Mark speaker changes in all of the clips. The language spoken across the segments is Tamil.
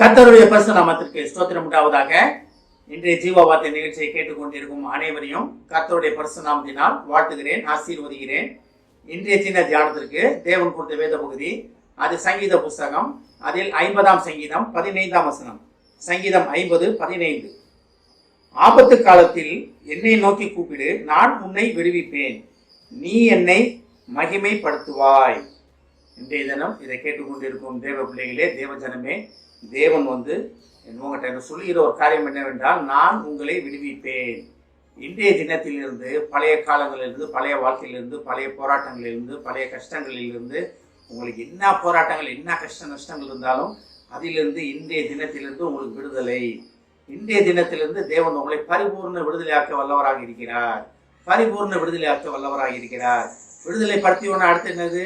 Speaker 1: கர்த்தருடைய பரிசுத்த நாமத்திற்கு ஸ்தோத்திரம் உண்டாவதாக. இன்றைய ஜீவ வார்த்தை நிகழ்ச்சியை கேட்டுக்கொண்டிருக்கும் அனைவரையும் கர்த்தருடைய பரிசுத்த நாமத்தினால் வாழ்த்துகிறேன், ஆசீர்வதிக்கிறேன். இன்றைய சின்ன தியானத்திற்கு தேவன் கொடுத்த வேத பகுதி அது சங்கீத புஸ்தகம், அதில் 50ஆம் சங்கீதம் 15ஆம் வசனம். சங்கீதம் 50:15. ஆபத்து காலத்தில் என்னை நோக்கி கூப்பிடு, நான் உன்னை விடுவிப்பேன், நீ என்னை மகிமைப்படுத்துவாய். இன்றைய தினம் இதை கேட்டுக்கொண்டிருக்கும் தேவ பிள்ளைகளே, தேவ ஜனமே, தேவன் உங்கள்கிட்ட சொல்லுகிற ஒரு காரியம் என்னவென்றால், நான் உங்களை விடுவிப்பேன். இன்றைய தினத்திலிருந்து, பழைய காலங்களிலிருந்து, பழைய வாழ்க்கையிலிருந்து, பழைய போராட்டங்களிலிருந்து, பழைய கஷ்டங்களிலிருந்து, உங்களுக்கு என்ன போராட்டங்கள், என்ன கஷ்ட நஷ்டங்கள் இருந்தாலும் அதிலிருந்து இன்றைய தினத்திலிருந்து உங்களுக்கு விடுதலை. இன்றைய தினத்திலிருந்து தேவன் உங்களை பரிபூர்ண விடுதலையாக்க வல்லவராக இருக்கிறார். பரிபூர்ண விடுதலையாக்க வல்லவராக இருக்கிறார். விடுதலை படுத்தியோன்னு அடுத்து என்னது?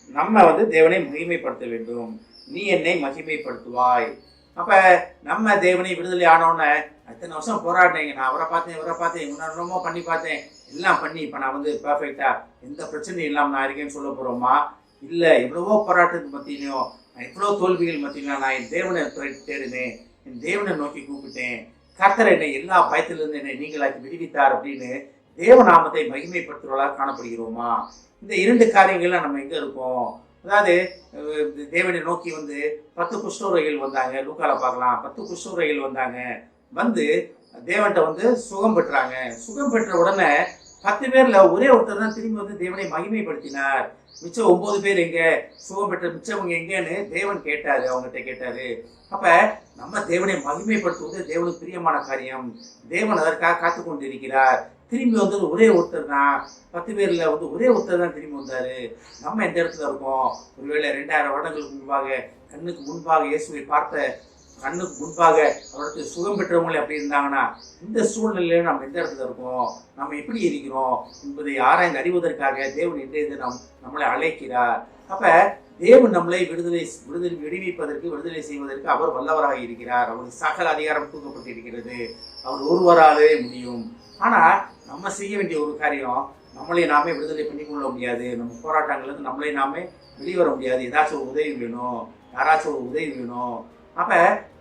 Speaker 1: நம்ம தேவனை மகிமைப்படுத்த வேண்டும். நீ என்னை மகிமைப்படுத்துவாய். அப்ப நம்ம தேவனை விடுதலை ஆனோன்னு அத்தனை வருஷம் போராடினீங்க, நான் அவரை பார்த்தேன் இவரை பார்த்தேன் இன்னொரு பண்ணி பார்த்தேன், எல்லாம் பண்ணி இப்போ நான் பர்ஃபெக்டா எந்த பிரச்சனையும் இல்லாமல் நான் இருக்கேன்னு சொல்ல போறோமா? இல்லை, எவ்வளவோ போராட்டத்துக்கு மத்தியிலையும், எவ்வளோ தோல்விகள் மத்தியிலும் நான் என் தேவனை தேடினேன், என் தேவனை நோக்கி கூப்பிட்டேன், கர்த்தர் என்னை எல்லா பயத்திலிருந்து என்னை நீங்களாக்கி விடுவித்தார் அப்படின்னு தேவநாமத்தை மகிமைப்படுத்துவதாக காணப்படுகிறோமா? இந்த இரண்டு காரியங்கள்லாம் நம்ம எங்கே இருக்கோம்? அதாவது தேவனை நோக்கி 10 குஷ்டரோகிகள் வந்தாங்க. லூக்கால பார்க்கலாம். 10 குஷ்டரோகிகள் வந்தாங்க. தேவன்கிட்ட சுகம் பெற்றாங்க. சுகம் பெற்ற உடனே 10 பேர்ல ஒரே ஒருத்தர் தான் திரும்பி தேவனை மகிமைப்படுத்தினார். மிச்சம் 9 பேர் எங்க? சுகம் பெற்ற மிச்சவங்க எங்கன்னு தேவன் கேட்டாரு, அவங்ககிட்ட கேட்டாரு. அப்ப நம்ம தேவனை மகிமைப்படுத்துவது தேவனுக்கு பிரியமான காரியம். தேவன் அதற்காக காத்து கொண்டு இருக்கிறார். திரும்பி ஒரே ஒருத்தர் தான். 10 பேர்ல ஒரே ஒருத்தர் தான் திரும்பி வந்தாரு. நம்ம எந்த இடத்துல இருக்கோம்? ஒருவேளை 2000 வருடங்களுக்கு முன்பாக கண்ணுக்கு முன்பாக இயேசுவை பார்த்த, கண்ணுக்கு முன்பாக அவருக்கு சுகம் பெற்றவங்களே அப்படி இருந்தாங்கன்னா, இந்த சூழ்நிலையில நம்ம எந்த இடத்துல இருக்கோம், நம்ம எப்படி இருக்கிறோம் என்பதை ஆராய்ந்து அறிவதற்காக தேவன் இன்றைய தினம் நம்மளை அழைக்கிறார். அப்ப தேவன் நம்மளை விடுவிப்பதற்கு, விடுதலை செய்வதற்கு அவர் வல்லவராக இருக்கிறார். அவருக்கு சகல அதிகாரம் தூக்கப்பட்டிருக்கிறது. அவர் ஒருவராலே முடியும். ஆனா நம்ம செய்ய வேண்டிய ஒரு காரியம், நம்மளை நாமே விடுதலை பண்ணி கொள்ள முடியாது. நம்ம போராட்டங்களுக்கு நம்மளை நாமே வெளிவர முடியாது. ஏதாச்சும் ஒரு உதவி வேணும், யாராச்சும் ஒரு உதவி வேணும். அப்ப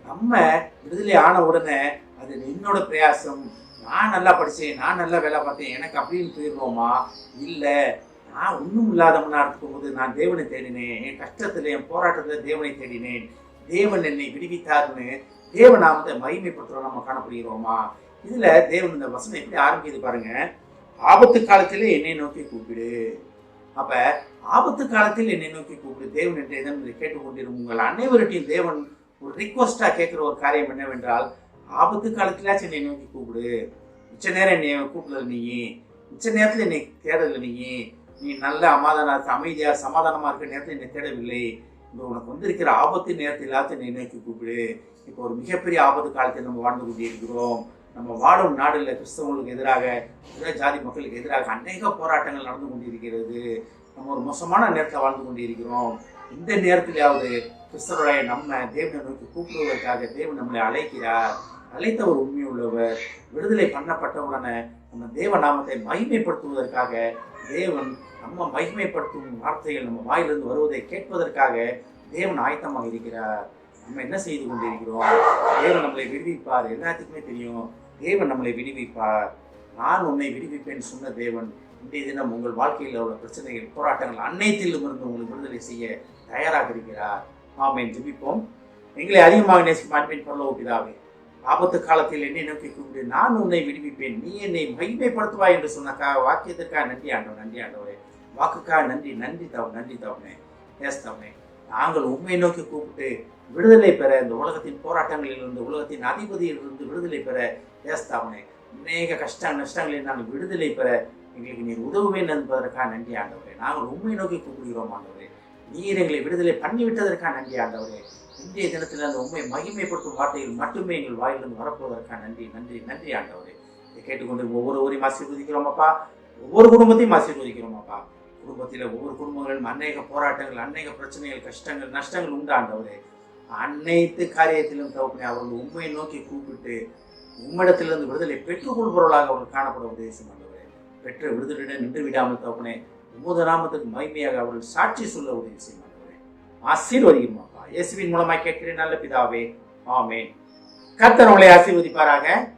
Speaker 1: நம்ம விடுதலை ஆன உடனே அது என்னோட பிரயாசம், நான் நல்லா படித்தேன், நான் நல்லா வேலை பார்த்தேன், எனக்கு அப்படின்னு போயிடுவோமா? இல்லை, நான் ஒன்றும் இல்லாதவனா இருக்கும்போது நான் தேவனை தேடினேன், என் கஷ்டத்தில் என் போராட்டத்தில் தேவனை தேடினேன், தேவன் என்னை விடுவித்தார்னு தேவநாமத்தை மகிமைப்படுத்துறோம் நம்ம காணப்படுகிறோமா? இதுல தேவன் இந்த வசனம் எப்படி ஆரம்பிக்குது பாருங்க. ஆபத்து காலத்திலே என்னை நோக்கி கூப்பிடு. அப்ப ஆபத்து காலத்தில் என்னை நோக்கி கூப்பிடு. தேவன் என்ற இதை கேட்டுக்கொண்டிருக்கும் உங்கள் அனைவருடையும் தேவன் ஒரு ரிக்வஸ்டா கேட்கிற ஒரு காரியம் என்னவென்றால், ஆபத்து காலத்திலாச்சும் என்னை நோக்கி கூப்பிடு. மிச்ச நேரம் என்னை கூப்பிடல நீ, மிச்ச நேரத்துல என்னை தேடல நீ நல்ல அமைதியா சமாதானமா இருக்கிற நேரத்தில் என்னை தேடவில்லை. உனக்கு இருக்கிற ஆபத்து நேரத்திலாச்சும் என்னை நோக்கி கூப்பிடு. இப்போ ஒரு மிகப்பெரிய ஆபத்து காலத்தில் நம்ம வாழ்ந்து கொண்டே இருக்கிறோம். நம்ம வாழும் நாடுல கிறிஸ்தவங்களுக்கு எதிராக, ஜாதி மக்களுக்கு எதிராக அநேக போராட்டங்கள் நடந்து கொண்டிருக்கிறது. நம்ம ஒரு மோசமான நேரத்தில் வாழ்ந்து கொண்டிருக்கிறோம். இந்த நேரத்திலாவது கிறிஸ்தவராய நம்ம தேவனை நோக்கி கூப்பிடுவதற்காக தேவன் நம்மளை அழைக்கிறார். அழைத்த ஒரு உண்மை உள்ளவர். விடுதலை பண்ணப்பட்ட உடனே நம்ம தேவ நாமத்தை மகிமைப்படுத்துவதற்காக தேவன் நம்ம மகிமைப்படுத்தும் வார்த்தைகள் நம்ம வாயிலிருந்து வருவதை கேட்பதற்காக தேவன் ஆயத்தமாக இருக்கிறார். நம்ம என்ன செய்து கொண்டிருக்கிறோம்? தேவன் நம்மளை விடுவிப்பார். எல்லாத்துக்குமே தெரியும், தேவன் நம்மளை விடுவிப்பார். நான் உன்னை விடுவிப்பேன் சொன்ன தேவன் இன்றைய தினம் உங்கள் வாழ்க்கையில் உள்ள பிரச்சனைகள், போராட்டங்கள் அனைத்திலும் இருந்து உங்களுக்கு விடுதலை செய்ய தயாராக இருக்கிறார். ஆமென். ஜெபிப்போம். எங்களை அதிகமாக நேசிக்கும் அன்பின் பரலோக பிதாவே, ஆபத்து காலத்தில் என்னை நோக்கி கூப்பிடு, நான் உன்னை விடுவிப்பேன், நீ என்னை மகிமைப்படுத்துவாய் என்று சொன்ன வாக்கியத்திற்காக நன்றி ஆண்டவர். நன்றி ஆண்டவரே. வாக்குக்காக நன்றி. நன்றி தவணை. எஸ் தவணை. நாங்கள் உண்மை நோக்கி கூப்பிட்டு விடுதலை பெற, இந்த உலகத்தின் போராட்டங்களிலிருந்து, உலகத்தின் அதிபதியிலிருந்து விடுதலை பெற பேசுதாவனே, அநேக கஷ்ட நஷ்டங்களில் நாங்கள் விடுதலை பெற எங்களுக்கு நீர் உதவுவேன் என்பதற்காக நன்றி ஆண்டவரே. நாங்கள் உண்மை நோக்கி கூப்பிடுகிறோம் ஆண்டவரே. நீர் எங்களை விடுதலை பண்ணிவிட்டதற்காக நன்றி ஆண்டவரே. இன்றைய தினத்தில் அந்த உண்மை மகிமைப்படுத்தும் வார்த்தைகள் மட்டுமே எங்கள் வாயிலிருந்து வரப்போவதற்காக நன்றி ஆண்டவரே. இதை கேட்டுக்கொண்டு ஒவ்வொருவரையும் ஆசீர்வதிக்கிறோம் அப்பா. ஒவ்வொரு குடும்பத்தையும் ஆசீர்வதிக்கிறோம் அப்பா. குடும்பத்தில் ஒவ்வொரு குடும்பங்களும் அநேக போராட்டங்கள், அநேக பிரச்சனைகள், கஷ்டங்கள், நஷ்டங்கள் உண்டு ஆண்டவரே. அனைத்து காரியத்திலும் தகப்பனே அவர்கள் உண்மையை நோக்கி கூப்பிட்டு உம்மிடத்திலிருந்து விடுதலை பெற்றுக்கொள்பவர்களாக அவர்கள் காணப்பட உதவி செய்யும் ஆண்டவரே. பெற்ற விடுதலையுடன் நின்று விடாமல் தகப்பனே உமது நாமத்துக்கு மகிமையாக அவர்கள் சாட்சி சொல்ல உதவி செய்யும் ஆண்டவரே. ஆசீர்வதிக்கும் அப்பா. இயேசுவின் மூலமாய் கேட்கிறேன் நல்ல பிதாவே. ஆமென். கர்த்தர் உங்களை ஆசீர்வதிப்பாராக.